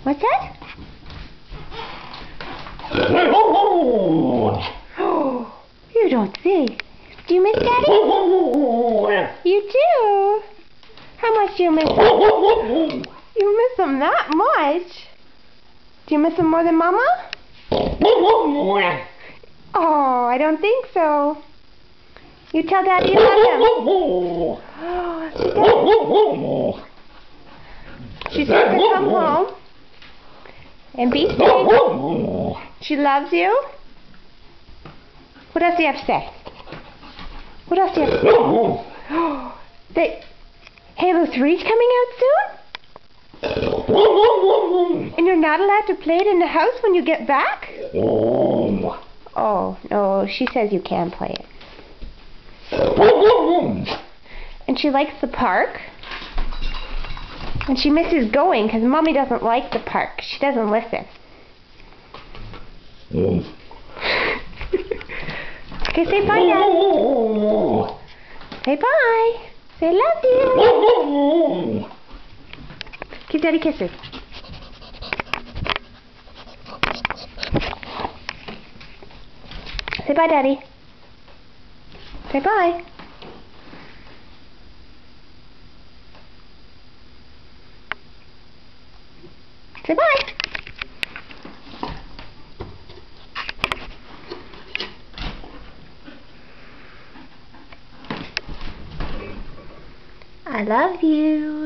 What's that? You don't say. Do you miss Daddy? You do? How much do you miss him? You miss him that much? Do you miss him more than Mama? Oh, I don't think so. You tell Daddy you love him. She says to come home and be safe. She loves you. What else do you have to say? What else do you have to say? Halo 3's coming out soon? And you're not allowed to play it in the house when you get back? Oh, no, she says you can play it. And she likes the park. And she misses going because Mommy doesn't like the park. She doesn't listen. Okay, say bye, Dad. Say bye. Say love you. Give Daddy kisses. Say bye, Daddy. Say bye. Say bye. I love you.